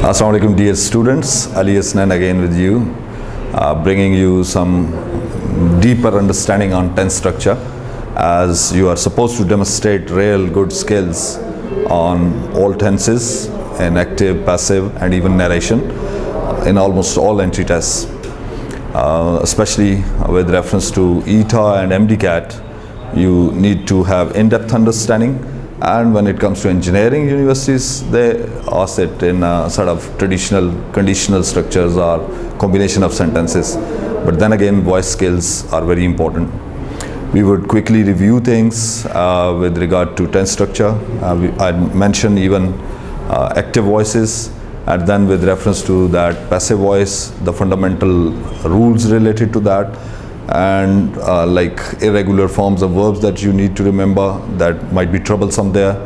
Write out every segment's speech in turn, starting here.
Assalamu alaikum dear students, Ali Hasnan again with you, bringing you some deeper understanding on tense structure, as you are supposed to demonstrate real good skills on all tenses in active, passive and even narration in almost all entry tests, especially with reference to ETA and MDCAT. You need to have in-depth understanding. And when it comes to engineering universities, they ask it in sort of traditional conditional structures or combination of sentences. But then again, voice skills are very important. We would quickly review things with regard to tense structure. I mentioned even active voices, and then with reference to that passive voice, the fundamental rules related to that, and like irregular forms of verbs that you need to remember that might be troublesome there.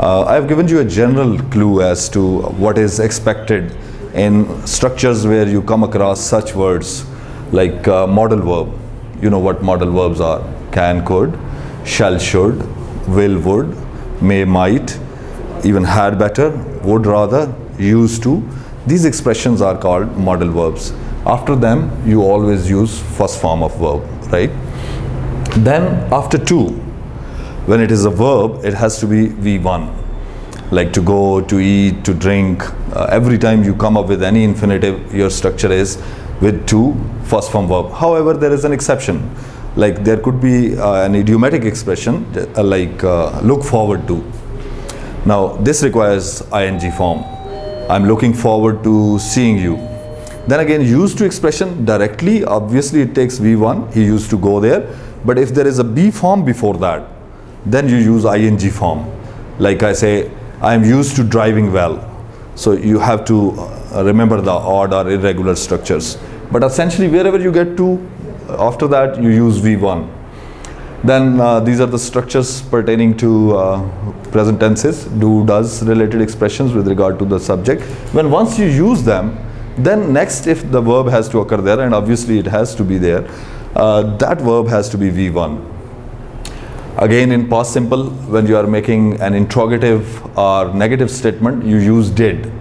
I've given you a general clue as to what is expected in structures where you come across such words like modal verb. You know what modal verbs are: can, could, shall, should, will, would, may, might, even had, better, would, rather, used to. These expressions are called modal verbs. After them, you always use first form of verb, right? Then after to, when it is a verb, it has to be V1. Like to go, to eat, to drink. Every time you come up with any infinitive, your structure is with to, first form verb. However, there is an exception. Like there could be an idiomatic expression like look forward to. Now this requires ing form. I'm looking forward to seeing you. Then again, used to expression directly, obviously it takes V1, he used to go there. But if there is a B form before that, then you use ing form. Like I say, I am used to driving well. So you have to remember the odd or irregular structures. But essentially wherever you get to, after that you use V1. Then these are the structures pertaining to present tenses, do, does related expressions with regard to the subject. When once you use them, then next, if the verb has to occur there, and obviously it has to be there, that verb has to be V1. Again, in past simple, when you are making an interrogative or negative statement, you use did.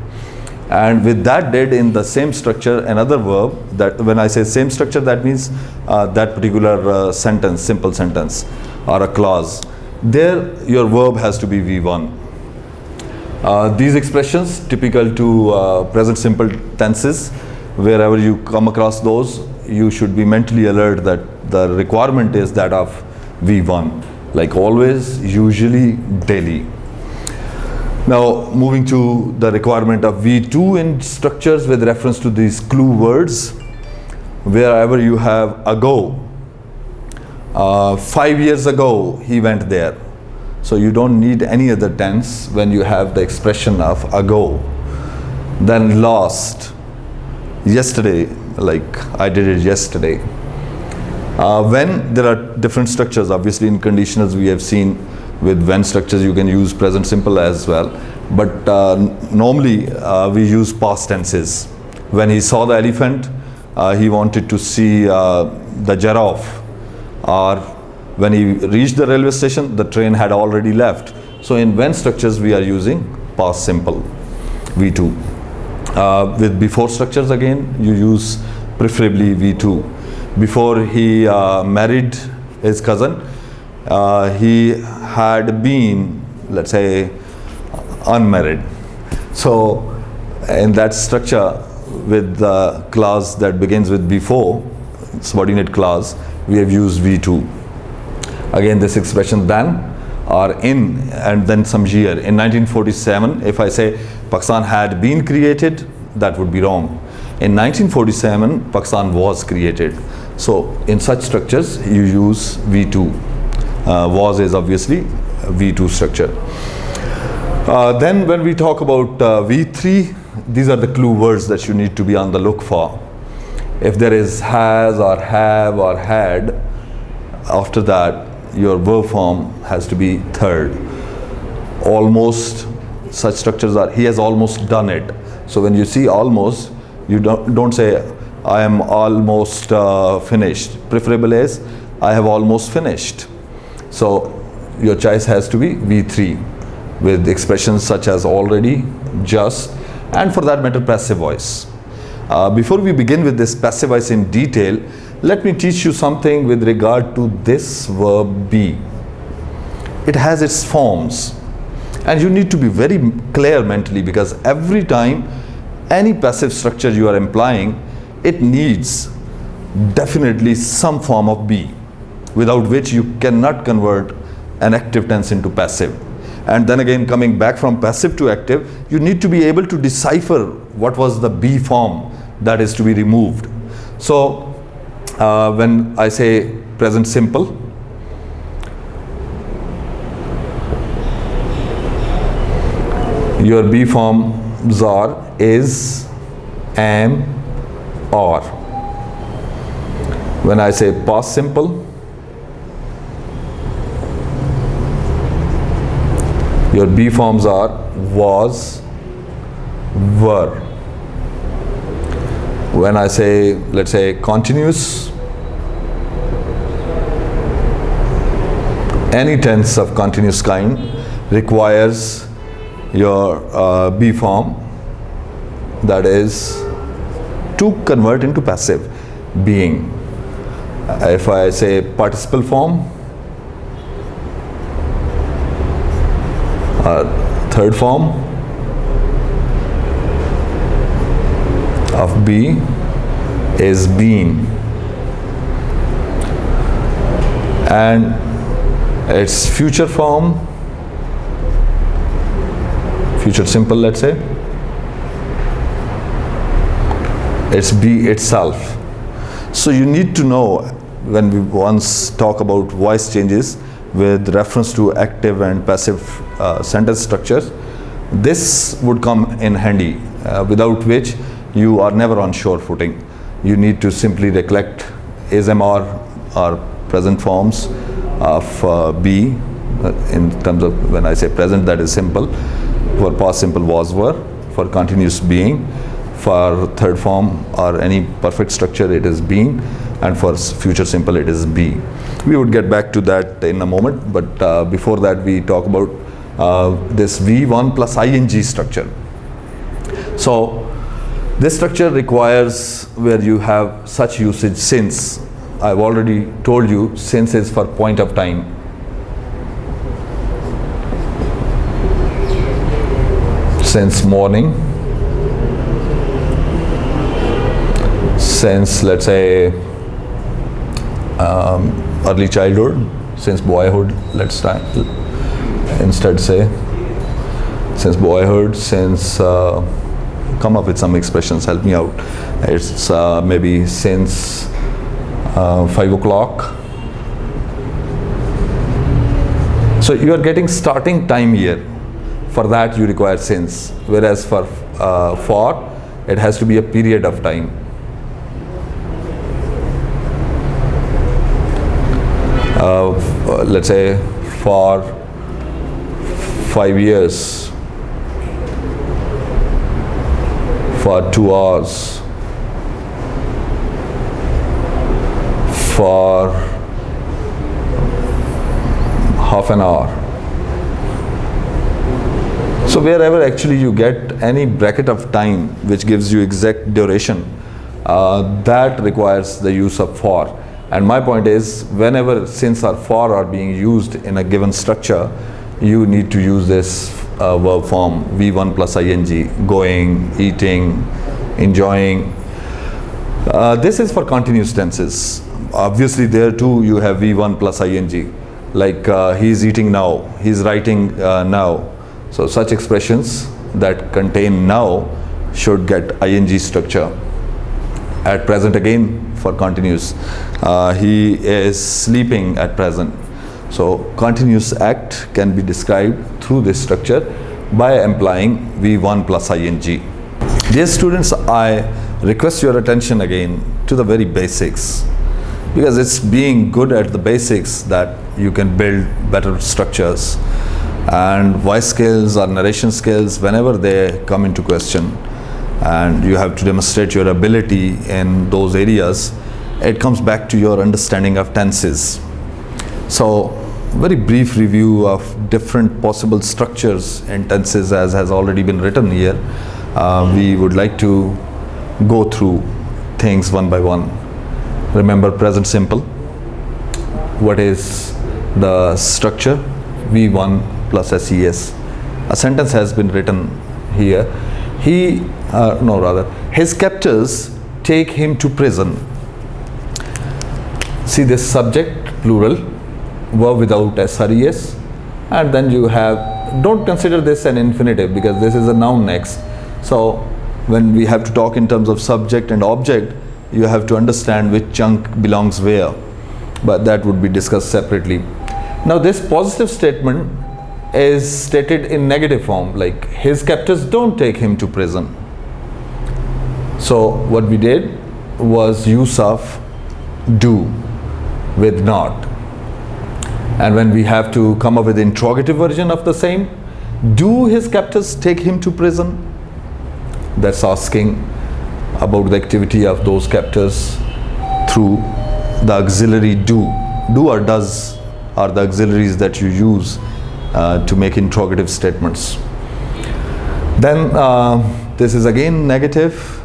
And with that did in the same structure, another verb, that when I say same structure, that means that particular sentence, simple sentence or a clause. There, your verb has to be V1. These expressions typical to present simple tenses, wherever you come across those, you should be mentally alert that the requirement is that of V1, like always, usually, daily. Now moving to the requirement of V2 in structures with reference to these clue words, wherever you have ago, 5 years ago he went there. So you don't need any other tense when you have the expression of ago. Then last, yesterday, like I did it yesterday. When there are different structures, obviously in conditionals we have seen with when structures you can use present simple as well. But normally we use past tenses. When he saw the elephant, he wanted to see the giraffe. Or when he reached the railway station, the train had already left. So in when structures we are using past simple, V2. With before structures again, you use preferably V2. Before he married his cousin, he had been, let's say, unmarried. So in that structure with the clause that begins with before, subordinate clause, we have used V2. Again, this expression then or in and then some year. In 1947, if I say Pakistan had been created, that would be wrong. In 1947, Pakistan was created. So in such structures, you use V2. Was is obviously V2 structure. Then when we talk about V3, these are the clue words that you need to be on the look for. If there is has or have or had, after that your verb form has to be third. Almost, such structures are, he has almost done it. So when you see almost, you don't say I am almost finished. Preferable is I have almost finished. So your choice has to be V3 with expressions such as already, just, and for that matter passive voice. Before we begin with this passive voice in detail, let me teach you something with regard to this verb be. It has its forms, and you need to be very clear mentally, because every time any passive structure you are implying, it needs definitely some form of be, without which you cannot convert an active tense into passive. And then again, coming back from passive to active, you need to be able to decipher what was the be form that is to be removed. So when I say present simple, your be forms are is, am, or. When I say past simple, your be forms are was, were. When I say, let's say, continuous, any tense of continuous kind requires your be form, that is to convert into passive, being. If I say participle form, third form of be is been, and its future form, future simple, let's say, it's be itself. So you need to know, when we once talk about voice changes with reference to active and passive sentence structures, this would come in handy, without which you are never on sure footing. You need to simply recollect is, am, or present forms of be, in terms of when I say present, that is simple. For past simple, was, were. For continuous, being. For third form or any perfect structure, it is been, and for future simple, it is be. We would get back to that in a moment, but before that we talk about this V1 plus ing structure. So this structure requires where you have such usage since. I've already told you since is for point of time. Since morning, since, let's say, early childhood, since boyhood, let's try instead say since boyhood, since come up with some expressions, help me out. It's maybe since 5 o'clock. So you are getting starting time here. For that you require since, whereas for it has to be a period of time. Let's say for 5 years, for 2 hours, for half an hour. So wherever actually you get any bracket of time which gives you exact duration, that requires the use of for. And my point is, whenever since or for are being used in a given structure, you need to use this verb form V1 plus ing, going, eating, enjoying. This is for continuous tenses. Obviously there too you have V1 plus ing, like he is eating now, he is writing now. So such expressions that contain now should get ing structure. At present again for continuous, he is sleeping at present. So continuous act can be described through this structure by implying V1 plus ing. Dear students, I request your attention again to the very basics, because it's being good at the basics that you can build better structures. And voice skills or narration skills, whenever they come into question, and you have to demonstrate your ability in those areas, it comes back to your understanding of tenses. So, very brief review of different possible structures in tenses as has already been written here. We would like to go through things one by one. Remember present simple. What is the structure? V1 plus SES. A sentence has been written here. His captors take him to prison. See this subject, plural, verb without SRES, and then you have, don't consider this an infinitive because this is a noun next. So when we have to talk in terms of subject and object, you have to understand which chunk belongs where, but that would be discussed separately. Now this positive statement is stated in negative form, like his captors don't take him to prison. So what we did was use of do with not. And when we have to come up with the interrogative version of the same, do his captors take him to prison? That's asking about the activity of those captors through the auxiliary do. Do or does are the auxiliaries that you use to make interrogative statements. Then this is again negative,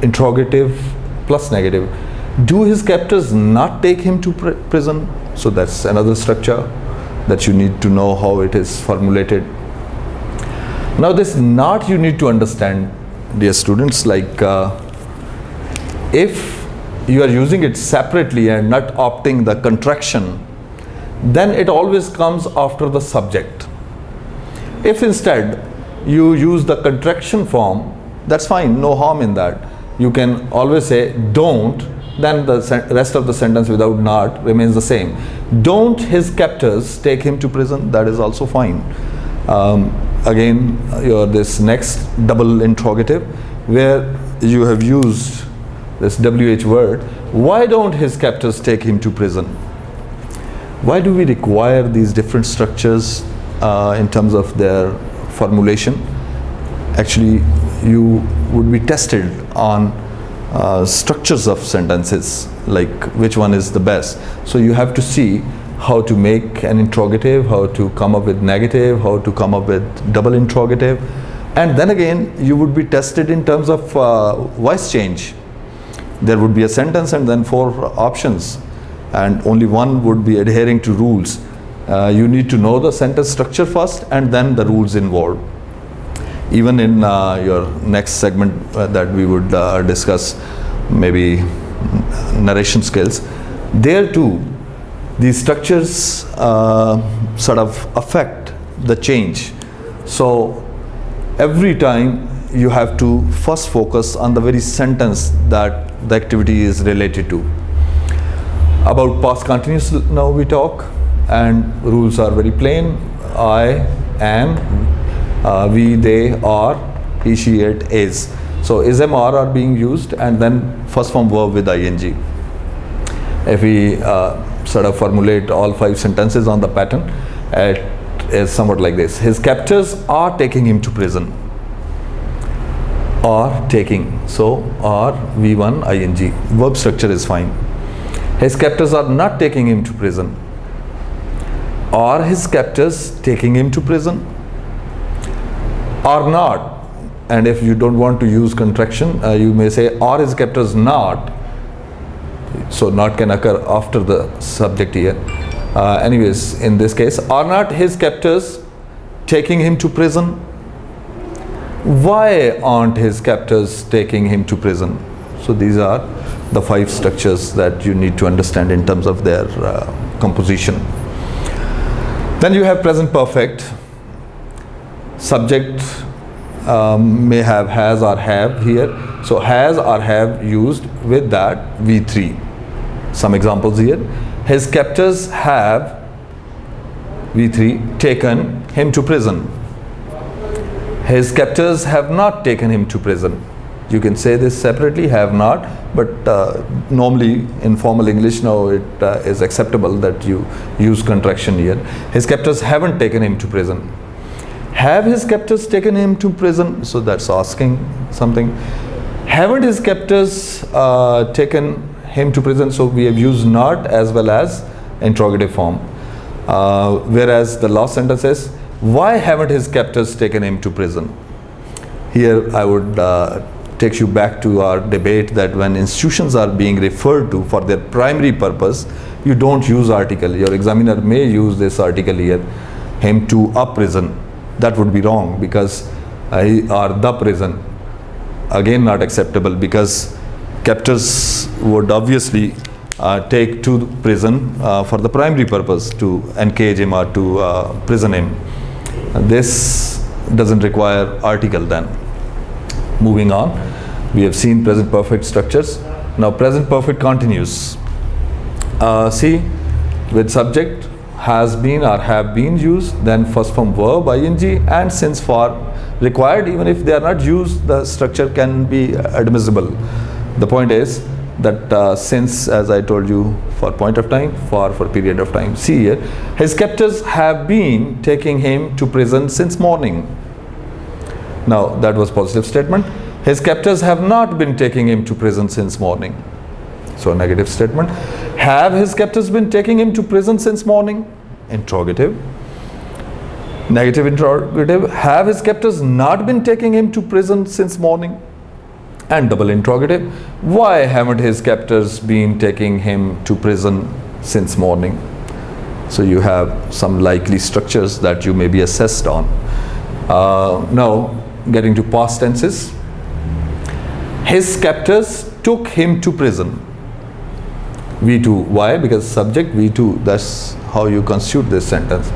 interrogative plus negative. Do his captors not take him to prison? So that's another structure that you need to know how it is formulated. Now this not you need to understand, dear students, like if you are using it separately and not opting the contraction, then it always comes after the subject. If instead you use the contraction form, that's fine, no harm in that. You can always say don't, then the rest of the sentence without not remains the same. Don't his captors take him to prison? That is also fine. Again, this next double interrogative where you have used this WH word. Why don't his captors take him to prison? Why do we require these different structures in terms of their formulation? Actually, you would be tested on structures of sentences, like which one is the best. So you have to see how to make an interrogative, how to come up with negative, how to come up with double interrogative, and then again you would be tested in terms of voice change. There would be a sentence and then 4 options, and only one would be adhering to rules. You need to know the sentence structure first and then the rules involved. Even in your next segment that we would discuss, maybe narration skills, there too these structures sort of affect the change. So every time you have to first focus on the very sentence that the activity is related to. About past continuous now we talk, and rules are very plain. I am, we, they, are, he, she, it, is. So is, am, are being used, and then first form verb with ing. If we sort of formulate all 5 sentences on the pattern, it is somewhat like this. His captors are taking him to prison. Are taking. So are V1 ing. Verb structure is fine. His captors are not taking him to prison. Are his captors taking him to prison? Are not. And if you don't want to use contraction, you may say are his captors not. So not can occur after the subject here. Anyways, in this case, are not his captors taking him to prison? Why aren't his captors taking him to prison? So these are the 5 structures that you need to understand in terms of their composition. Then you have present perfect. Subject may have has or have here. So has or have used with that V3. Some examples here. His captors have V3 taken him to prison. His captors have not taken him to prison. You can say this separately, have not, but normally in formal English now it is acceptable that you use contraction here. His captors haven't taken him to prison. Have his captors taken him to prison? So that's asking something. Haven't his captors taken him to prison? So we have used not as well as interrogative form. Whereas the last sentence says, why haven't his captors taken him to prison? Here I would take you back to our debate that when institutions are being referred to for their primary purpose, you don't use article. Your examiner may use this article here, him to a prison. That would be wrong, because or the prison, again not acceptable, because captors would obviously take to prison for the primary purpose, to encage him or to prison him. This doesn't require article then. Moving on, we have seen present perfect structures. Now present perfect continuous. See, with subject, has been or have been used, then first form verb ing and since for required. Even if they are not used, the structure can be admissible. The point is that since, as I told you, for point of time, for period of time. See here, his captors have been taking him to prison since morning. Now that was positive statement. His captors have not been taking him to prison since morning. So a negative statement. Have his captors been taking him to prison since morning? Interrogative. Negative interrogative. Have his captors not been taking him to prison since morning? And double interrogative. Why haven't his captors been taking him to prison since morning? So you have some likely structures that you may be assessed on. Now getting to past tenses. His captors took him to prison. V2. Why? Because subject V2. That's how you constitute this sentence.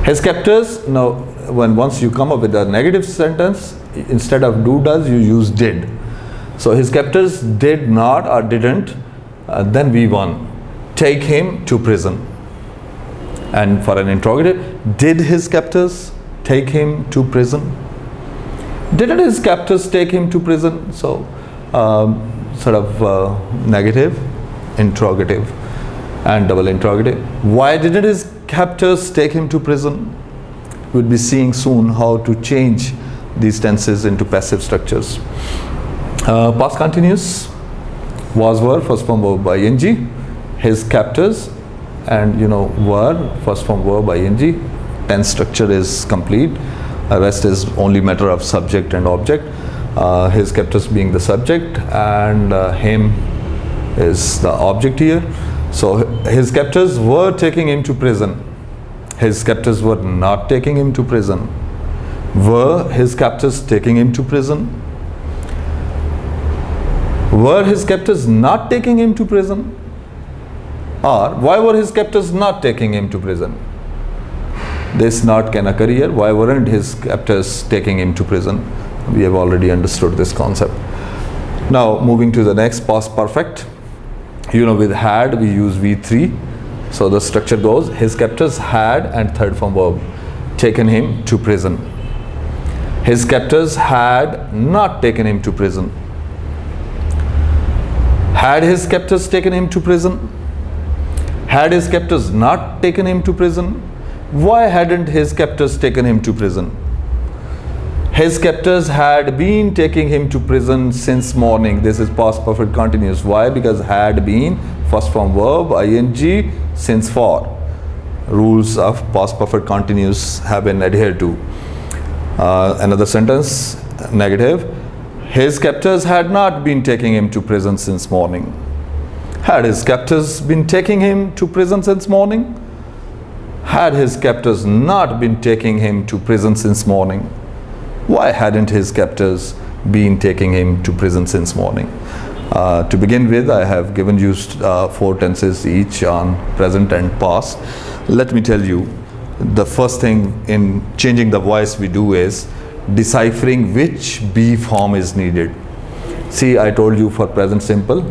His captors. Now once you come up with a negative sentence, instead of do, does, you use did. So his captors did not or didn't, then V1, take him to prison. And for an interrogative, did his captors take him to prison? Didn't his captors take him to prison? So sort of negative, interrogative and double interrogative. Why didn't his captors take him to prison? We'll be seeing soon how to change these tenses into passive structures. Past continuous, was, were, first form verb ing, his captors, and were, first form verb ing, tense structure is complete. Rest is only matter of subject and object. His captors being the subject and him is the object here. So his captors were taking him to prison. His captors were not taking him to prison. Were his captors taking him to prison? Were his captors not taking him to prison? Or why were his captors not taking him to prison? This not can occur here. Why weren't his captors taking him to prison? We have already understood this concept. Now moving to the next, past perfect. With had we use V3. So the structure goes, his captors had, and third form verb, taken him to prison. His captors had not taken him to prison. Had his captors taken him to prison? Had his captors not taken him to prison? Why hadn't his captors taken him to prison? His captors had been taking him to prison since morning. This is past perfect continuous. Why? Because had been, first form verb, ing, since for. Rules of past perfect continuous have been adhered to. Another sentence, negative. His captors had not been taking him to prison since morning. Had his captors been taking him to prison since morning? Had his captors not been taking him to prison since morning? Why hadn't his captors been taking him to prison since morning? To begin with, I have given you 4 tenses each on present and past. Let me tell you, the first thing in changing the voice we do is deciphering which be form is needed. See, I told you for present simple,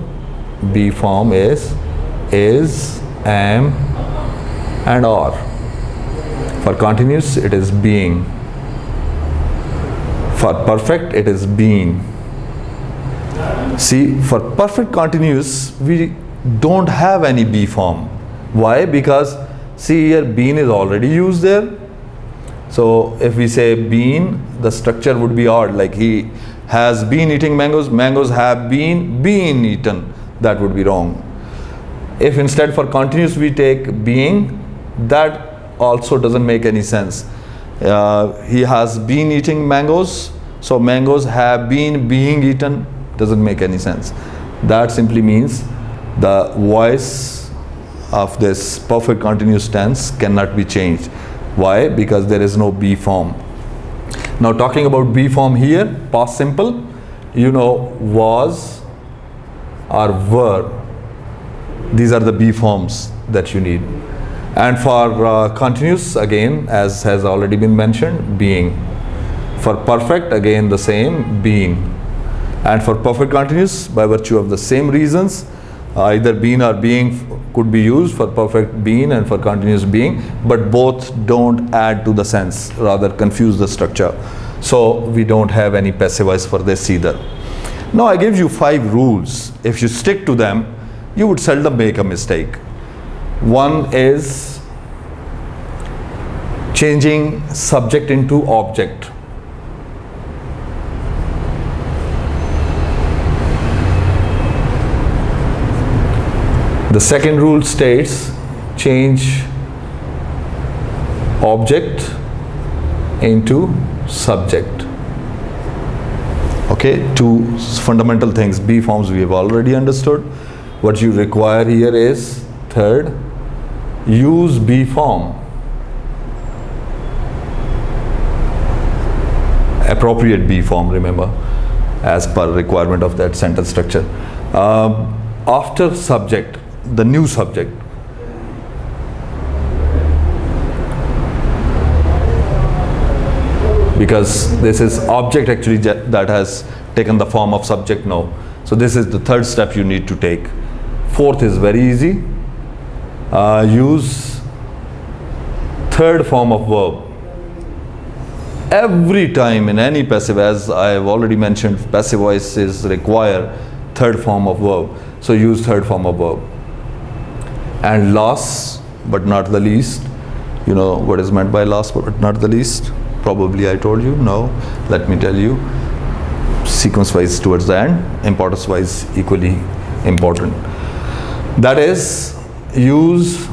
be form is, am, and are. For continuous, it is being. For perfect, it is been. See, for perfect continuous, we don't have any be form. Why? Because see here, been is already used there. So if we say been, the structure would be odd, like he has been eating mangoes, mangoes have been eaten. That would be wrong. If instead for continuous we take being, that also doesn't make any sense. He has been eating mangoes, so mangoes have been being eaten, doesn't make any sense. That simply means the voice of this perfect continuous tense cannot be changed. Why? Because there is no be form. Now talking about be form here, past simple, you know, was or were. These are the be forms that you need. And for continuous, again, as has already been mentioned, being. For perfect, again the same, being. And for perfect continuous, by virtue of the same reasons, either been or being could be used for perfect being and for continuous being, but both don't add to the sense, rather confuse the structure. So we don't have any passive voice for this either. Now I gave you 5 rules. If you stick to them, you would seldom make a mistake. One is changing subject into object. The second rule states change object into subject. Okay, 2 fundamental things. Be forms we have already understood. What you require here is, third, use be form. Appropriate be form, remember, as per requirement of that sentence structure. After subject, the new subject. Because this is object actually that has taken the form of subject now. So this is the third step you need to take. Fourth is very easy. Use third form of verb. Every time in any passive, as I have already mentioned, passive voices require third form of verb. So use third form of verb. And last but not the least, you know what is meant by last but not the least? Probably I told you, no, let me tell you. Sequence wise towards the end, importance wise equally important. That is, use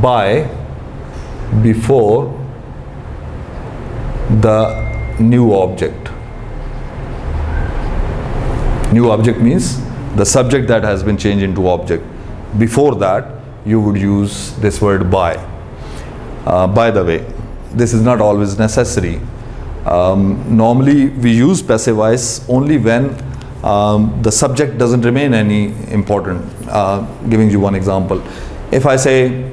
by before the new object. New object means the subject that has been changed into object. Before that, you would use this word by. By the way, this is not always necessary. Normally, we use passive voice only when the subject doesn't remain any important. Giving you one example. If I say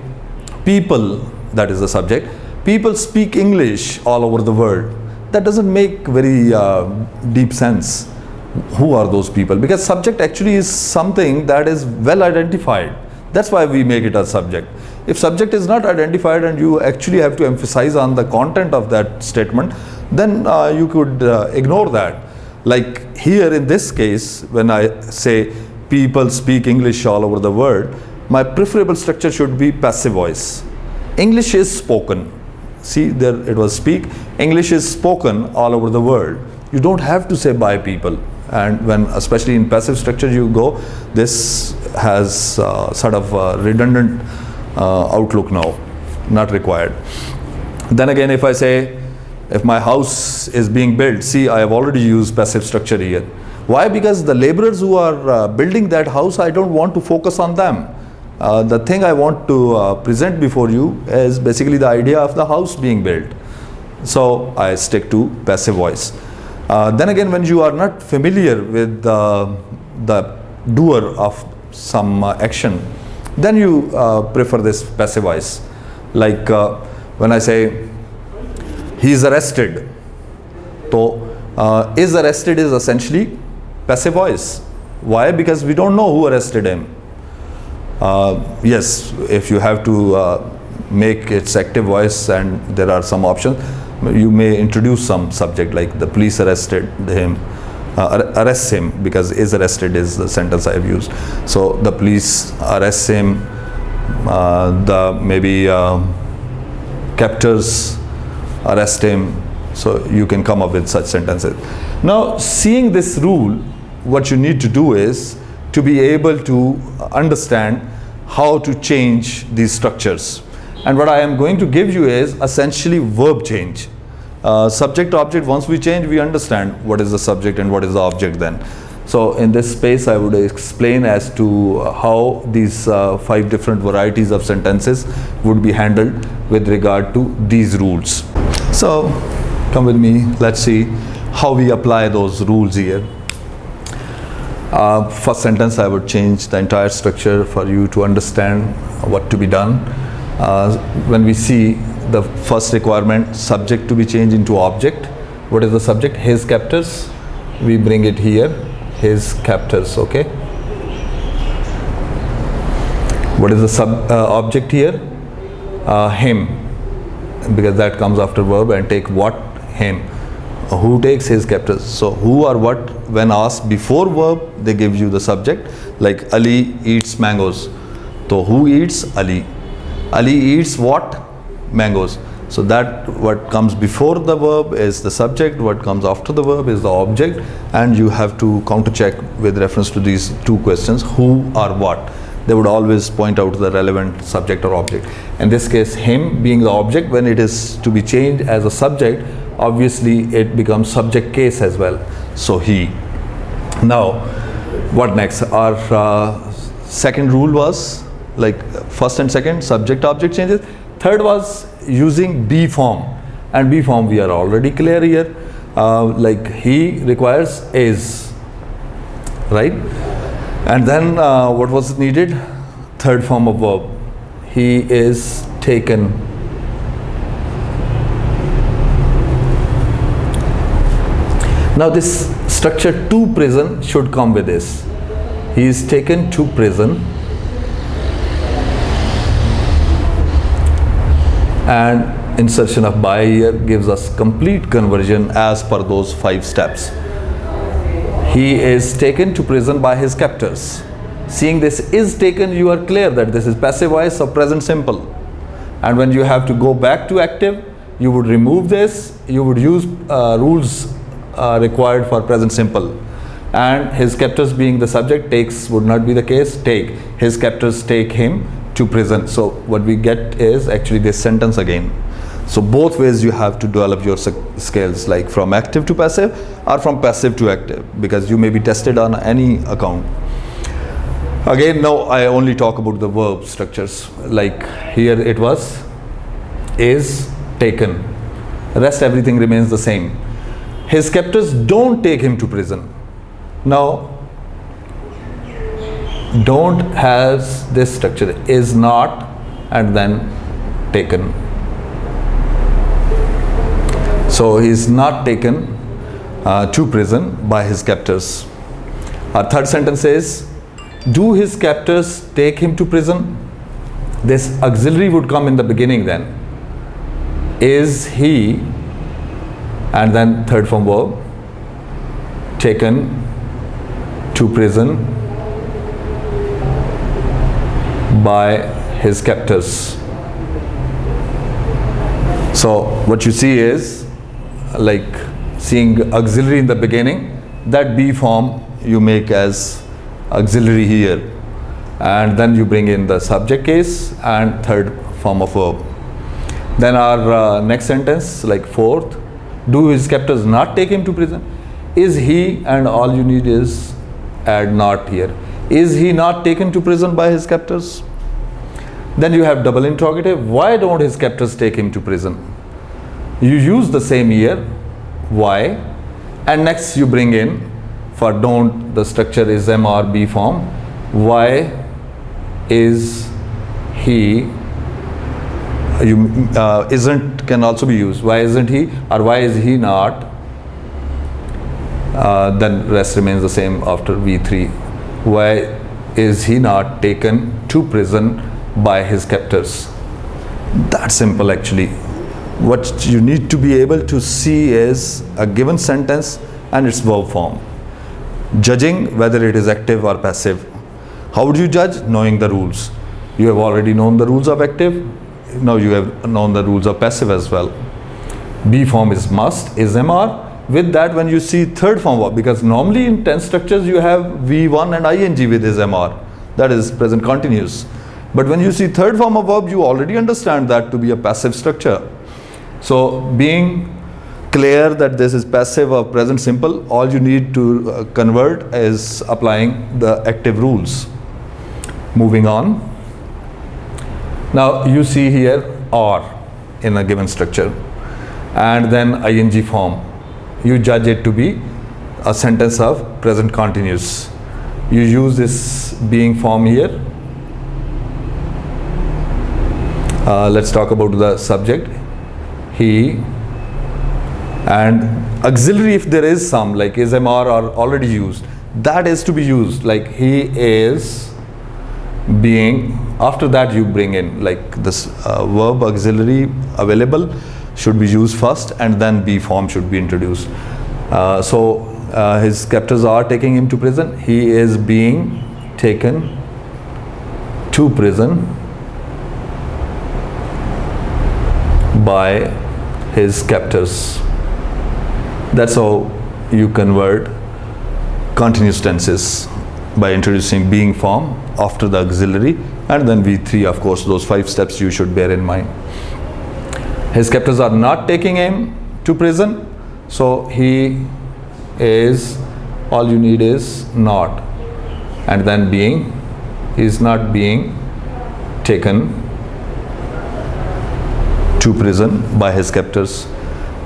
people, that is the subject, people speak English all over the world, that doesn't make very deep sense. Who are those people? Because subject actually is something that is well identified. That's why we make it a subject. If subject is not identified and you actually have to emphasize on the content of that statement, then you could ignore that. Like here in this case, when I say people speak English all over the world, my preferable structure should be passive voice. English is spoken. See, there it was speak. English is spoken all over the world. You don't have to say by people. And when, especially in passive structure you go, this has sort of redundant outlook now, not required. Then again, if I say, if my house is being built, see, I have already used passive structure here. Why? Because the laborers who are building that house, I don't want to focus on them. The thing I want to present before you is basically the idea of the house being built. So I stick to passive voice. Then again, when you are not familiar with the doer of some action, then you prefer this passive voice. Like when I say, he is arrested. So, is arrested is essentially passive voice. Why? Because we don't know who arrested him. Yes, if you have to make its active voice and there are some options, you may introduce some subject like the police arrested him, arrests him, because is arrested is the sentence I have used. So the police arrests him, the maybe captors arrest him. So you can come up with such sentences. Now, seeing this rule, what you need to do is to be able to understand how to change these structures. And what I am going to give you is essentially verb change. Subject object, once we change, we understand what is the subject and what is the object then. So in this space, I would explain as to how these 5 different varieties of sentences would be handled with regard to these rules. So come with me, let's see how we apply those rules here. First sentence, I would change the entire structure for you to understand what to be done. When we see the first requirement, subject to be changed into object. What is the subject? His captors. We bring it here, his captors, okay? What is the object here? Him, because that comes after verb, and take what? Him. Who takes? His captors. So who or what, when asked before verb, they give you the subject. Like Ali eats mangoes. So who eats? Ali. Ali eats what? Mangoes. So that what comes before the verb is the subject, what comes after the verb is the object, and you have to counter check with reference to these 2 questions, who or what. They would always point out the relevant subject or object. In this case, him being the object, when it is to be changed as a subject, obviously it becomes subject case as well. So he. Now, what next? Our second rule was like first and second, subject object changes. Third was using be form, and be form we are already clear here. Like he requires is, right? And then what was needed? Third form of verb. He is taken. Now this structure to prison should come with this. He is taken to prison. And insertion of by here gives us complete conversion as per those 5 steps. He is taken to prison by his captors. Seeing this is taken, you are clear that this is passive voice or present simple. And when you have to go back to active, you would remove this, you would use rules required for present simple. And his captors being the subject, takes would not be the case, take. His captors take him to prison. So what we get is actually this sentence again. So both ways you have to develop your skills, like from active to passive or from passive to active, because you may be tested on any account. Again, now I only talk about the verb structures. Like here it was is taken. Rest everything remains the same. His captors don't take him to prison. Now don't has this structure, is not and then taken. So he is not taken to prison by his captors. Our third sentence is, do his captors take him to prison? This auxiliary would come in the beginning then. Is he, and then third form verb, taken to prison by his captors. So what you see is like seeing auxiliary in the beginning, that be form you make as auxiliary here, and then you bring in the subject case and third form of verb. Then our next sentence, like fourth, do his captors not take him to prison? Is he, and all you need is add not here. Is he not taken to prison by his captors? Then you have double interrogative. Why don't his captors take him to prison? You use the same here, why, and next you bring in, for don't, the structure is M or B form. Why is he, isn't can also be used. Why isn't he, or why is he not? Then rest remains the same after V3. Why is he not taken to prison by his captors? That simple actually. What you need to be able to see is a given sentence and its verb form. Judging whether it is active or passive. How would you judge? Knowing the rules. You have already known the rules of active. now you have known the rules of passive as well. Be form is must, is MR. With that, when you see third form verb, because normally in tense structures you have V1 and ing with is MR, that is present continuous. But when you see third form of verb, you already understand that to be a passive structure. So being clear that this is passive or present simple, all you need to convert is applying the active rules. Moving on. Now you see here or in a given structure and then ing form. You judge it to be a sentence of present continuous. You use this being form here. Let's talk about the subject, he, and auxiliary if there is some, like is, MR are already used. That is to be used, like he is being. After that you bring in like this verb auxiliary available should be used first, and then be form should be introduced. His captors are taking him to prison. He is being taken to prison by his captors. That's how you convert continuous tenses, by introducing being form after the auxiliary, and then V3, of course. Those 5 steps you should bear in mind. His captors are not taking him to prison, so he is, all you need is not, and then being, he is not being taken to prison by his captors.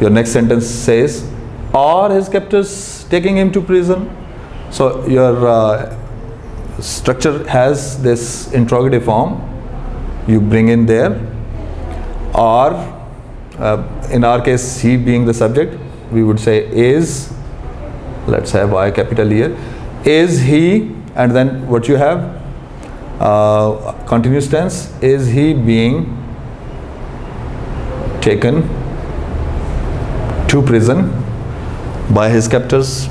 Your next sentence says, are his captors taking him to prison? So your structure has this interrogative form. You bring in there, are, in our case, he being the subject, we would say is, let's have I capital here, is he, and then what you have, continuous tense, is he being taken to prison by his captors.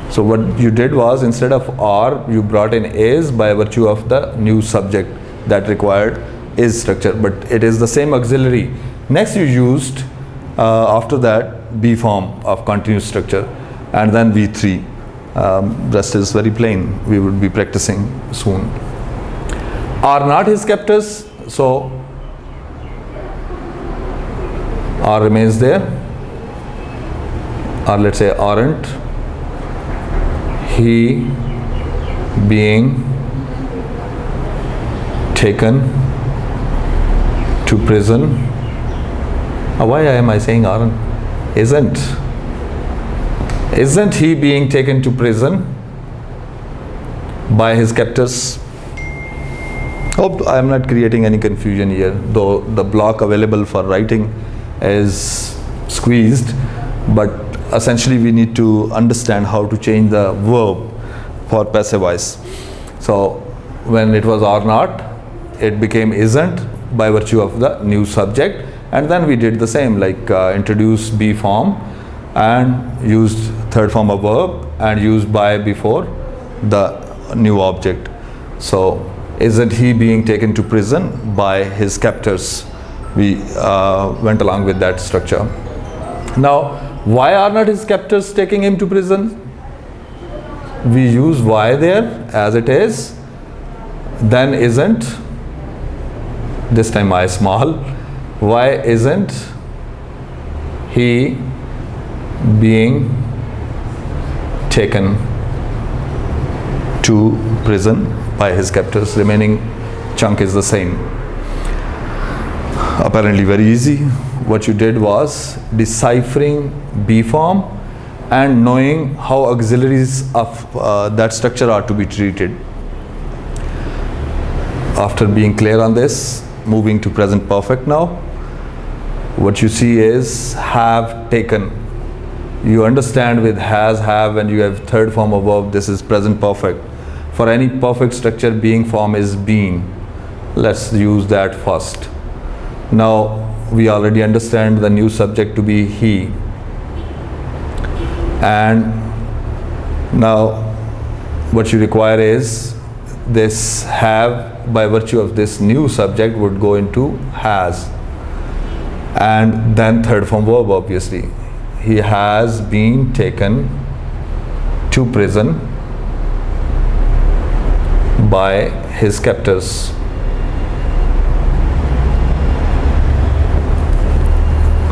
So what you did was, instead of are, you brought in is by virtue of the new subject that required is structure, but it is the same auxiliary. Next you used after that be form of continuous structure, and then V3. Rest is very plain. We would be practicing soon. Are not his captors, so are remains there, or let's say aren't he being taken to prison. Why am I saying aren't? Isn't he being taken to prison by his captors? Hope I am not creating any confusion here, though the block available for writing is squeezed, but essentially we need to understand how to change the verb for passive voice. So when it was or not, it became isn't by virtue of the new subject, and then we did the same, like introduce be form and used third form of verb and used by before the new object. So isn't he being taken to prison by his captors? We went along with that structure. Now, why are not his captors taking him to prison? We use why there as it is, then isn't, this time I small. Why isn't he being taken to prison by his captors? Remaining chunk is the same. Apparently very easy. What you did was deciphering B form and knowing how auxiliaries of that structure are to be treated. After being clear on this, moving to present perfect now. What you see is have taken. You understand with has, have, and you have third form of verb, this is present perfect. For any perfect structure, being form is been. Let's use that first. Now we already understand the new subject to be he, and now what you require is this have, by virtue of this new subject, would go into has. And then third form verb, obviously. He has been taken to prison by his captors.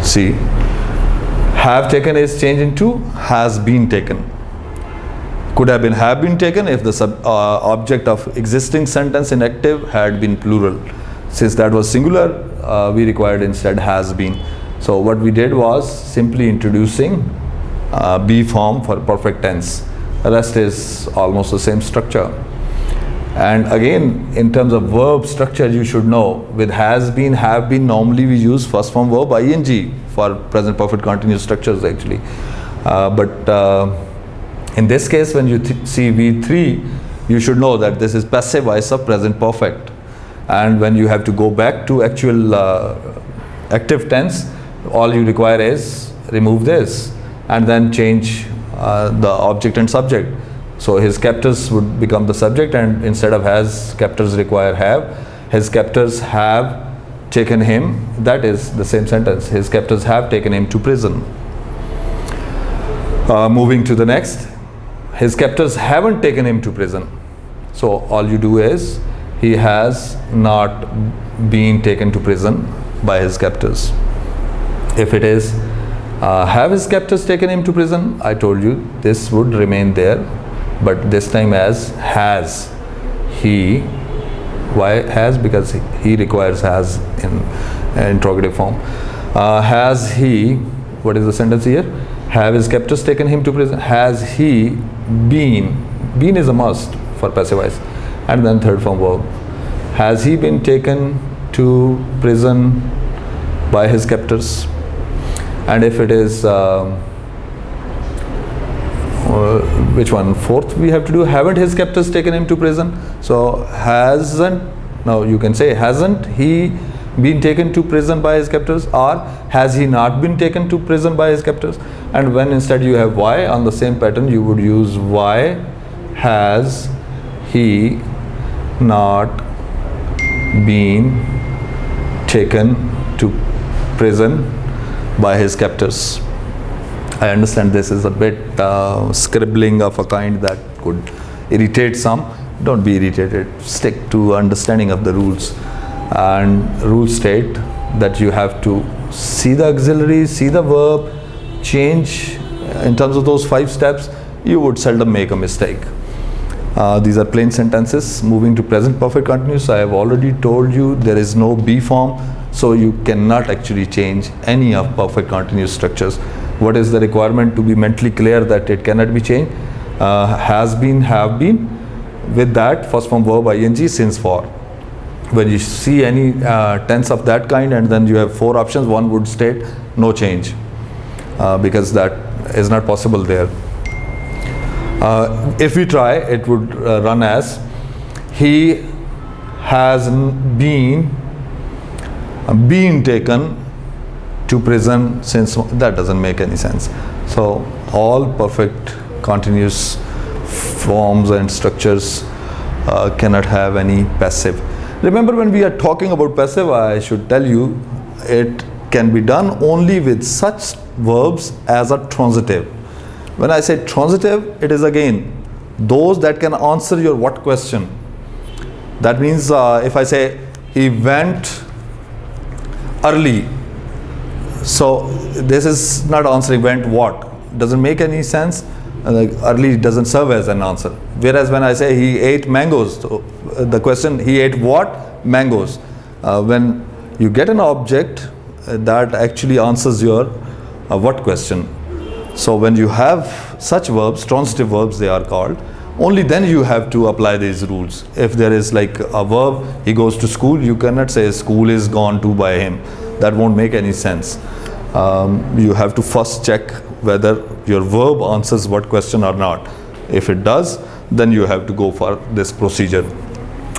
See, have taken is changed into has been taken. Could have been taken if the object of existing sentence in active had been plural. Since that was singular, we required instead has been. So what we did was simply introducing be form for perfect tense. The rest is almost the same structure. And again, in terms of verb structure, you should know with has been, have been, normally we use first form verb ing for present perfect continuous structures actually. But in this case, when you see V3, you should know that this is passive voice of present perfect. And when you have to go back to actual active tense, all you require is remove this and then change the object and subject. So his captors would become the subject, and instead of has, captors require have. His captors have taken him, that is the same sentence. His captors have taken him to prison. Moving to the next. His captors haven't taken him to prison. So all you do is he has not been taken to prison by his captors. If it is have his captors taken him to prison, I told you this would remain there, but this time as has. He, why has? Because he requires has in interrogative form. Has he, what is the sentence here? Have his captors taken him to prison? Has he been? Been is a must for passive voice. And then third form verb. Has he been taken to prison by his captors? And if it is which one? Fourth we have to do. Haven't his captors taken him to prison? So hasn't, now you can say hasn't he been taken to prison by his captors, or has he not been taken to prison by his captors? And when instead you have why on the same pattern, you would use why has he not been taken to prison by his captors. I understand this is a bit scribbling of a kind that could irritate some. Don't be irritated. Stick to understanding of the rules. And rules state that you have to see the auxiliary, see the verb, change in terms of those 5 steps. You would seldom make a mistake. These are plain sentences. Moving to present perfect continuous, I have already told you there is no be form, so you cannot actually change any of perfect continuous structures. What is the requirement to be mentally clear that it cannot be changed? Has been, have been, with that first form verb ing, since for. When you see any tense of that kind and then you have 4 options, one would state no change, because that is not possible there. If we try, it would run as he has been taken to prison since. That doesn't make any sense. So all perfect continuous forms and structures cannot have any passive. Remember, when we are talking about passive, I should tell you it can be done only with such verbs as a transitive. When I say transitive, it is again those that can answer your what question. That means if I say he went early, so this is not answering went what. Doesn't make any sense. Like early doesn't serve as an answer. Whereas when I say he ate mangoes, so the question he ate what? Mangoes. When you get an object that actually answers your what question. So when you have such verbs, transitive verbs they are called, only then you have to apply these rules. If there is like a verb, he goes to school, you cannot say school is gone to by him. That won't make any sense. You have to first check whether your verb answers what question or not. If it does, then you have to go for this procedure.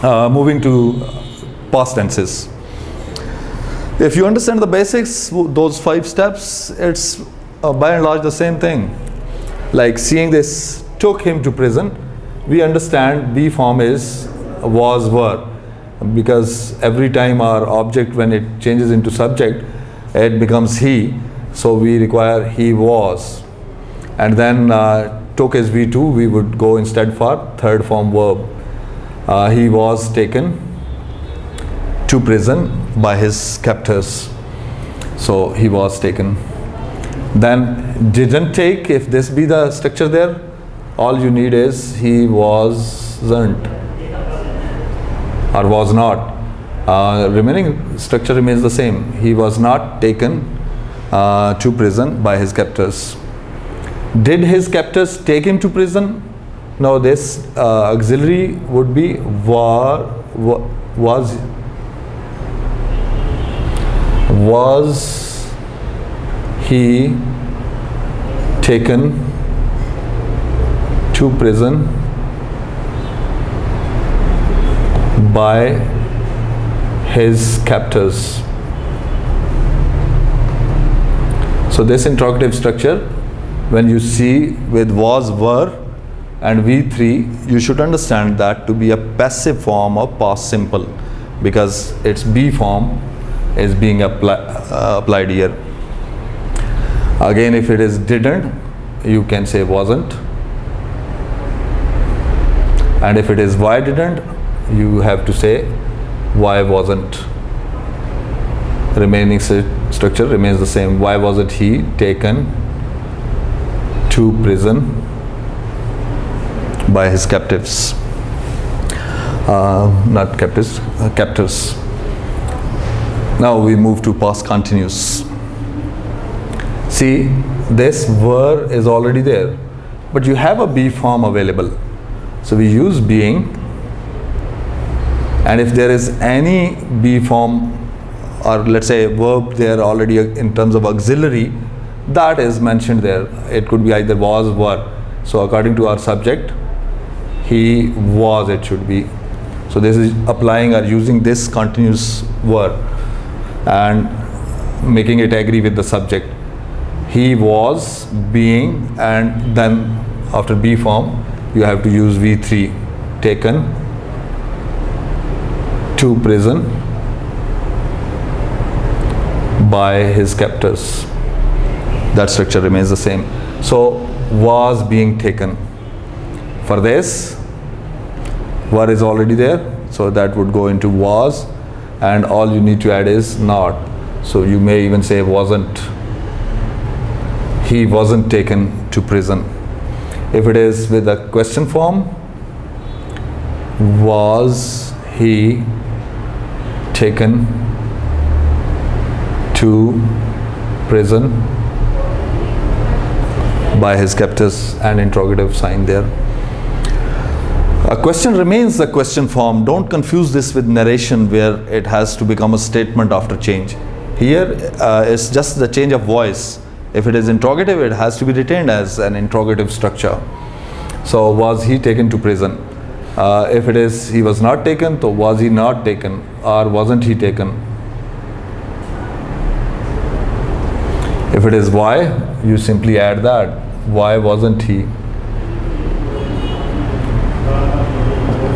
Moving to past tenses. If you understand the basics, those 5 steps, it's by and large the same thing. Like seeing this took him to prison, we understand be form is was, were, because every time our object, when it changes into subject, it becomes he, so we require he was. And then took as V2, we would go instead for third form verb. He was taken to prison by his captors. So he was taken. Then didn't take, if this be the structure there, all you need is he wasn't or was not. Remaining structure remains the same. He was not taken to prison by his captors. Did his captors take him to prison? No, this auxiliary would be was he taken to prison by his captors? So this interrogative structure, when you see with was, were and V3, you should understand that to be a passive form of past simple, because its B form is being applied here. Again, if it is didn't, you can say wasn't. And if it is why didn't, you have to say why wasn't. Remaining structure remains the same. Why wasn't he taken to prison by his captives? Not captives, captors. Now we move to past continuous. See, this were is already there, but you have a be form available. So we use being, and if there is any be form, or let's say verb there already in terms of auxiliary, that is mentioned there. It could be either was, were. So according to our subject, he was, it should be. So this is applying or using this continuous were and making it agree with the subject. He was being, and then after be form you have to use V3, taken to prison by his captors. That structure remains the same. So was being taken. For this, were is already there, so that would go into was, and all you need to add is not. So you may even say wasn't. He wasn't taken to prison. If it is with a question form, was he taken to prison by his captors, and interrogative sign there. A question remains the question form. Don't confuse this with narration where it has to become a statement after change. Here it's just the change of voice. If it is interrogative, it has to be retained as an interrogative structure. So was he taken to prison? If it is he was not taken, so was he not taken, or wasn't he taken? If it is why, you simply add that. Why wasn't he?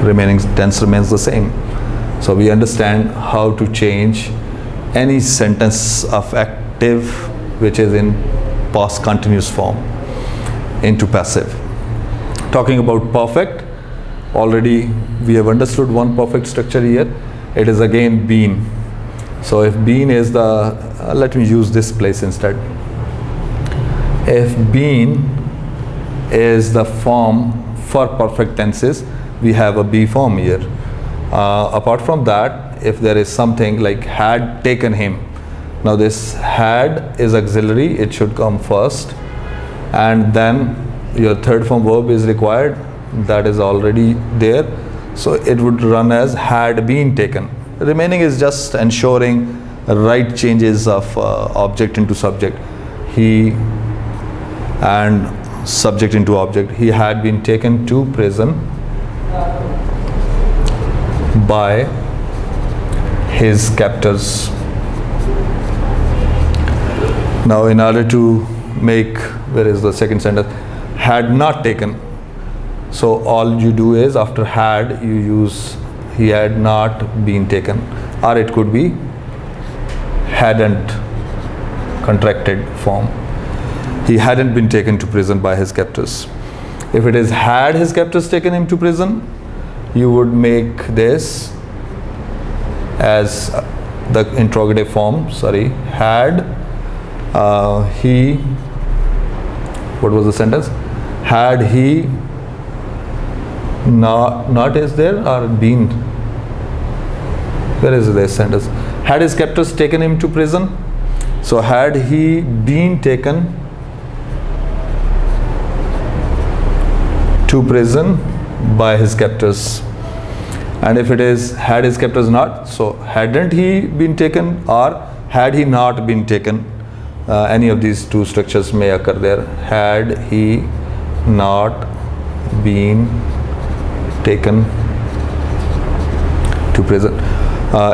Remaining tense remains the same. So we understand how to change any sentence of active which is in past continuous form into passive. Talking about perfect, already we have understood one perfect structure here. It is again been. So if been is the, let me use this place instead. If been is the form for perfect tenses, we have a be form here. Apart from that, if there is something like had taken him, now this had is auxiliary, it should come first, and then your third form verb is required, that is already there, so it would run as had been taken. Remaining is just ensuring right changes of object into subject. He and subject into object. He had been taken to prison by his captors. Now in order to make, where is the second sentence, had not taken, so all you do is after had you use he had not been taken, or it could be hadn't contracted form. He hadn't been taken to prison by his captors. If it is had his captors taken him to prison, you would make this as the interrogative form. Sorry, had he, what was the sentence? Had he not is there, or been, where is this sentence? Had his captors taken him to prison? So had he been taken to prison by his captors. And if it is had his captors not, so hadn't he been taken, or had he not been taken. Any of these two structures may occur there. Had he not been taken to prison.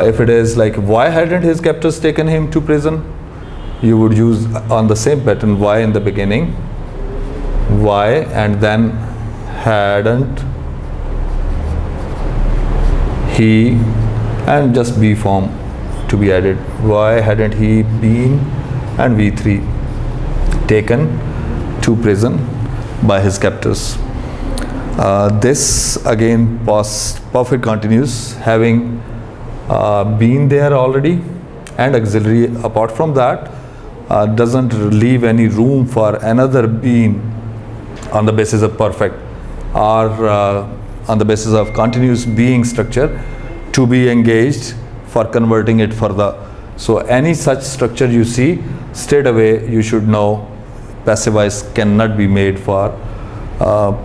If it is like why hadn't his captors taken him to prison, you would use on the same pattern why in the beginning, why, and then hadn't he, and just be form to be added. Why hadn't he been, and V3 taken to prison by his captors. This again past perfect continuous, having been there already, and auxiliary apart from that, doesn't leave any room for another being on the basis of perfect, or on the basis of continuous being structure to be engaged for converting it further. So any such structure you see, straight away you should know passive voice cannot be made for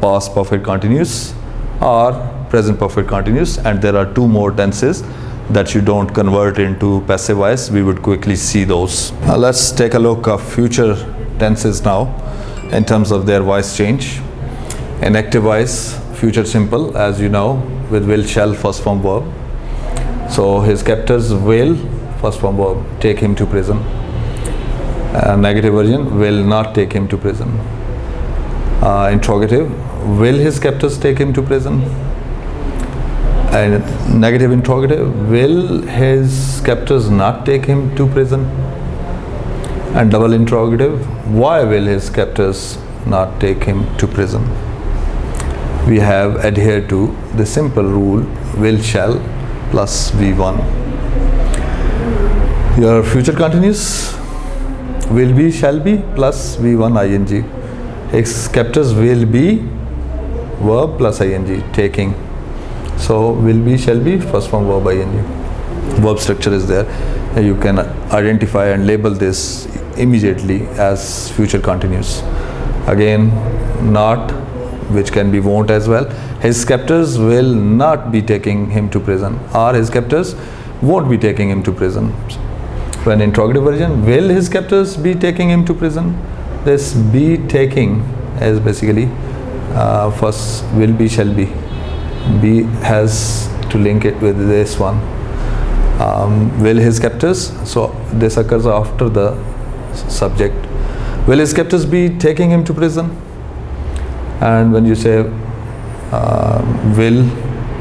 past perfect continuous or present perfect continuous, and there are two more tenses that you don't convert into passive voice. We would quickly see those. Let's take a look of future tenses now in terms of their voice change. In active voice, future simple, as you know, with will, shall, first form verb. So his captors will, first form verb, take him to prison. Negative version, will not take him to prison. Interrogative, will his captors take him to prison? And negative interrogative, will his captors not take him to prison? And double interrogative, why will his captors not take him to prison? We have adhered to the simple rule will, shall plus V1. Your future continuous, will be, shall be plus V1 ing. His captors will be verb plus ing, taking. So will be, shall be, first form verb ing. Verb structure is there. You can identify and label this immediately as future continuous. Again, not, which can be won't as well. His captors will not be taking him to prison, or his captors won't be taking him to prison. When interrogative version, will his captors be taking him to prison? This be taking is basically first will be, shall be. Be has to link it with this one. Will his captors, so this occurs after the subject. Will his captors be taking him to prison? And when you say will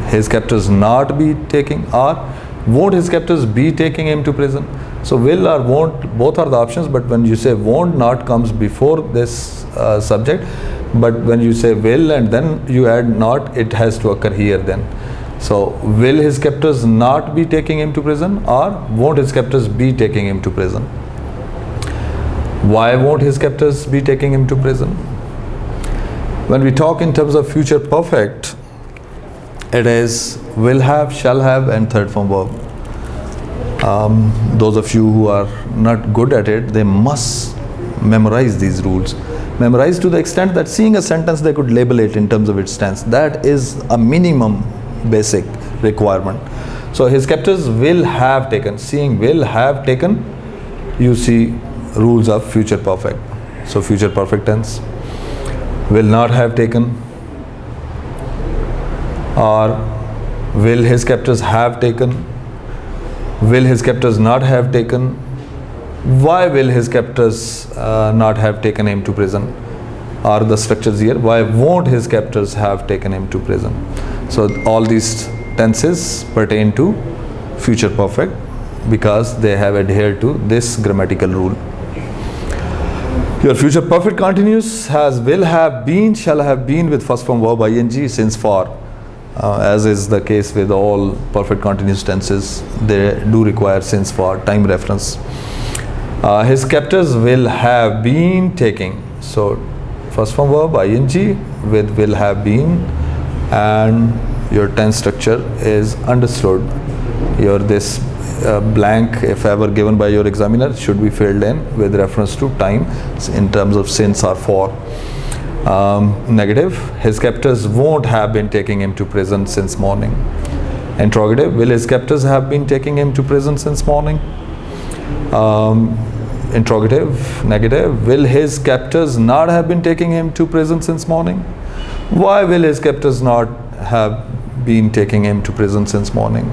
his captors not be taking, or won't his captors be taking him to prison? So will or won't, both are the options, but when you say won't, not comes before this subject, but when you say will and then you add not, it has to occur here then. So will his captors not be taking him to prison, or won't his captors be taking him to prison? Why won't his captors be taking him to prison? When we talk in terms of future perfect, it is will have, shall have, and third form verb. Those of you who are not good at it, they must memorize these rules. Memorize to the extent that seeing a sentence they could label it in terms of its tense. That is a minimum basic requirement. So his captors will have taken. Seeing will have taken, you see rules of future perfect. So future perfect tense, will not have taken, or will his captors have taken, will his captors not have taken, why will his captors not have taken him to prison, are the structures here. Why won't his captors have taken him to prison? So all these tenses pertain to future perfect because they have adhered to this grammatical rule. Your future perfect continuous has will have been, shall have been with first form verb ing since for, as is the case with all perfect continuous tenses, they do require since for time reference. His captors will have been taking. So first form verb ing with will have been, and your tense structure is understood. Your this blank, if ever given by your examiner, should be filled in with reference to time in terms of since or for. Negative, his captors won't have been taking him to prison since morning. Interrogative, will his captors have been taking him to prison since morning? Interrogative, negative, will his captors not have been taking him to prison since morning? Why will his captors not have been taking him to prison since morning?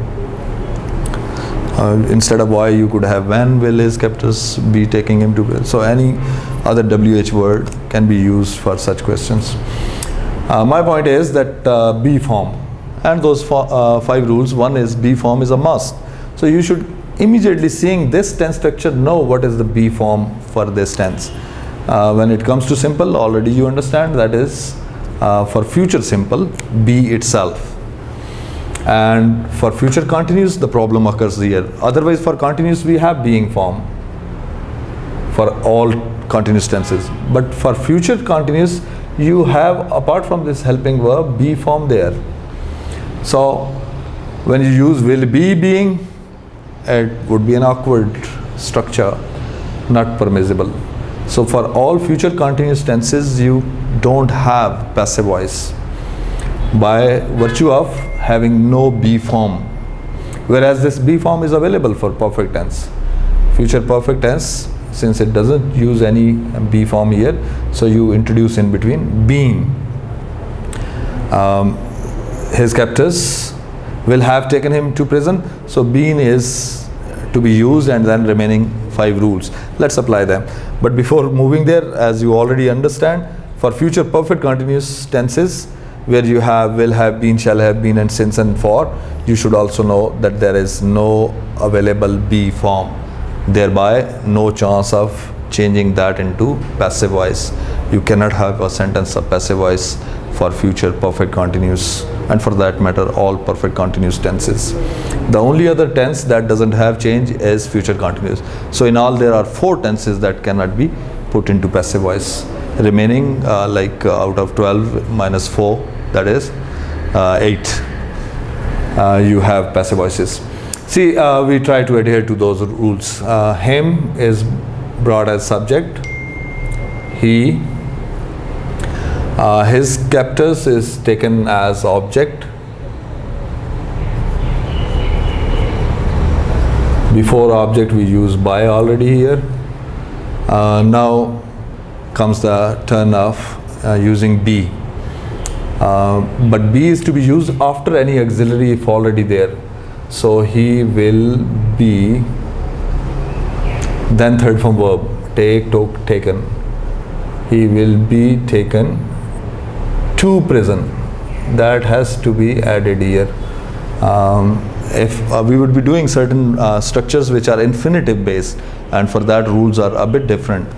Instead of why, you could have when will his captors be taking him to prison. So any other WH word can be used for such questions. My point is that B form and those 5 rules, one is B form is a must. So you should immediately, seeing this tense structure, know what is the B form for this tense. When it comes to simple, already you understand that is for future simple, be itself. And for future continuous, the problem occurs here. Otherwise, for continuous, we have being form for all continuous tenses. But for future continuous, you have, apart from this helping verb, be form there. So when you use will be being, it would be an awkward structure, not permissible. So for all future continuous tenses, you don't have passive voice by virtue of having no be form, whereas this be form is available for perfect tense. Future perfect tense, since it doesn't use any be form here, so you introduce in between being. His captors will have taken him to prison, so been is to be used, and then remaining 5 rules. Let's apply them. But before moving there, as you already understand, for future perfect continuous tenses, where you have will have been, shall have been, and since and for, you should also know that there is no available be form, thereby no chance of changing that into passive voice. You cannot have a sentence of passive voice for future perfect continuous, and for that matter all perfect continuous tenses. The only other tense that doesn't have change is future continuous. So in all, there are 4 tenses that cannot be put into passive voice. Remaining out of 12 minus 4, that is 8, you have passive voices. See, we try to adhere to those rules. Him is brought as subject, he, his captors is taken as object, before object we use by already here. Now comes the turn of using be, but be is to be used after any auxiliary if already there. So he will be, then third form verb, take, took, taken. He will be taken to prison. That has to be added here. If we would be doing certain structures which are infinitive based, and for that rules are a bit different,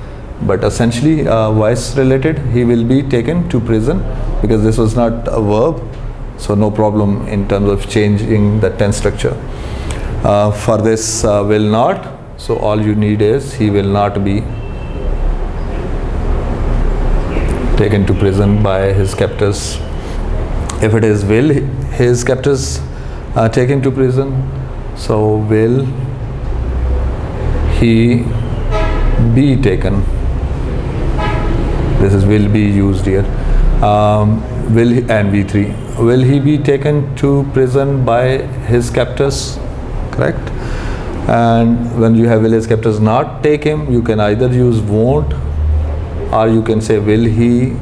but essentially voice related, he will be taken to prison, because this was not a verb, so no problem in terms of changing the tense structure. For this will not, so all you need is he will not be taken to prison by his captors. If it is will his captors taken to prison, so will he be taken. This is will be used here. Will he, and V3, will he be taken to prison by his captors? Correct. And when you have will his captors not take him, you can either use won't, or you can say will he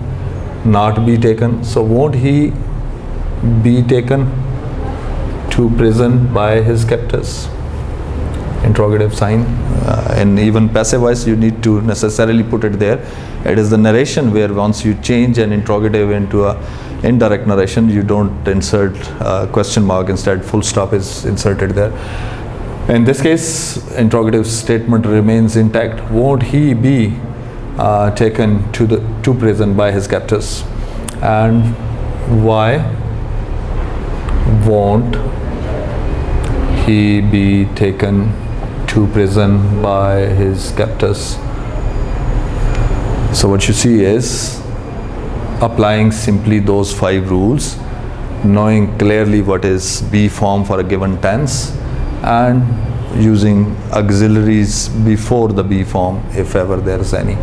not be taken. So won't he be taken to prison by his captors? Interrogative sign. And even passive voice, you need to necessarily put it there. It is the narration where once you change an interrogative into a indirect narration, you don't insert question mark, instead full stop is inserted there. In this case, interrogative statement remains intact. Won't he be taken to prison by his captors? And why won't he be taken to prison by his captors? So what you see is applying simply those 5 rules, knowing clearly what is be form for a given tense, and using auxiliaries before the be form if ever there is any.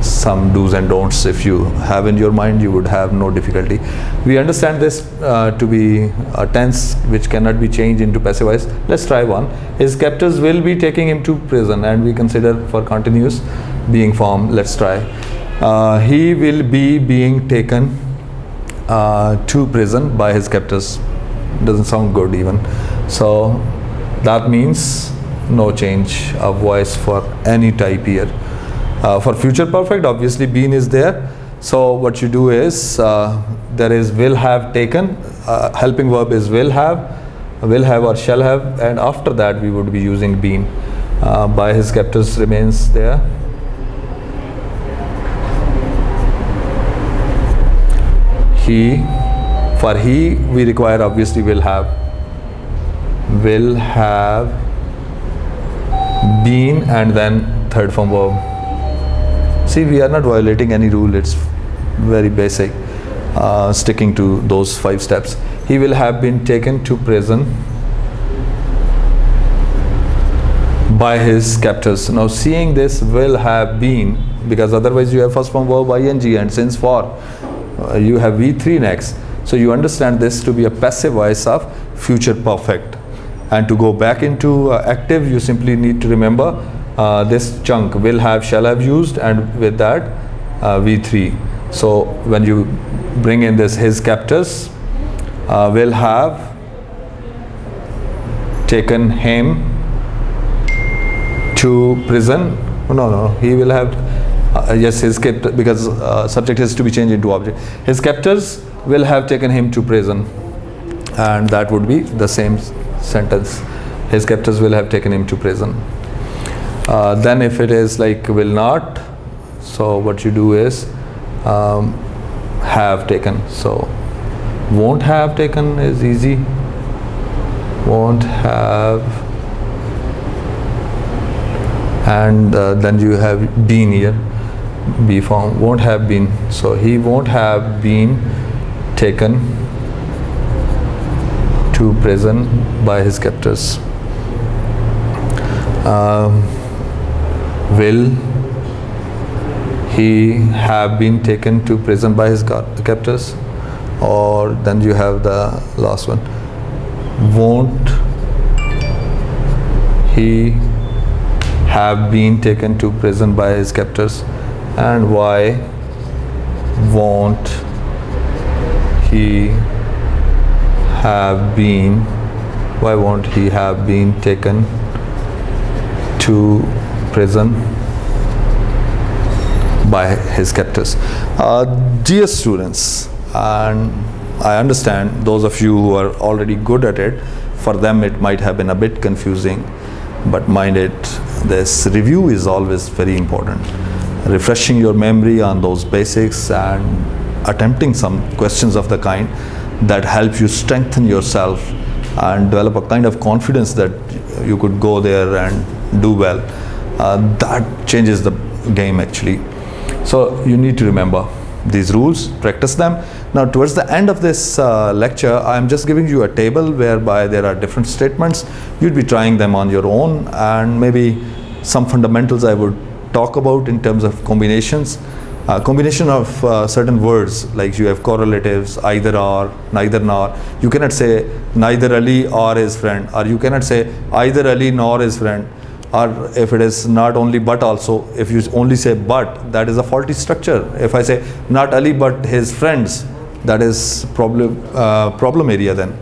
Some do's and don'ts if you have in your mind, you would have no difficulty. We understand this to be a tense which cannot be changed into passive voice. Let's try one. His captors will be taking him to prison, and we consider for continuous being form. Let's try. He will be being taken to prison by his captors. Doesn't sound good even. So that means no change of voice for any type here. For future perfect, obviously been is there. So what you do is there is will have taken, helping verb is will have or shall have, and after that we would be using been. By his captors remains there. For he we require obviously will have been, and then third form verb. See, we are not violating any rule, it's very basic, sticking to those 5 steps. He will have been taken to prison by his captors. Now seeing this will have been, because otherwise you have first form verb ing, and since for you have V3 next, so you understand this to be a passive voice of future perfect. And to go back into active, you simply need to remember this chunk will have, shall have used, and with that V3. So when you bring in this his captors, will have taken him to prison. No, he will have yes, his captors, because subject has to be changed into object. His captors will have taken him to prison, and that would be the same sentence. His captors will have taken him to prison. Then if it is like will not, so what you do is have taken. So won't have taken is easy. Won't have, and then you have been here, be form, won't have been. So he won't have been taken to prison by his captors. Will he have been taken to prison by his captors? Or then you have the last one. Won't he have been taken to prison by his captors? And why won't he have been, why won't he have been taken to prison by his captors? Dear students, and I understand those of you who are already good at it, for them it might have been a bit confusing, but mind it, this review is always very important. Refreshing your memory on those basics and attempting some questions of the kind that help you strengthen yourself and develop a kind of confidence that you could go there and do well. That changes the game actually. So you need to remember these rules, practice them. Now towards the end of this lecture, I am just giving you a table whereby there are different statements. You'd be trying them on your own, and maybe some fundamentals I would talk about in terms of combinations. Combination of certain words, like you have correlatives, either or, neither nor. You cannot say neither Ali or his friend, or you cannot say either Ali nor his friend. Or if it is not only but also, if you only say but, that is a faulty structure. If I say not Ali but his friends, that is problem area then.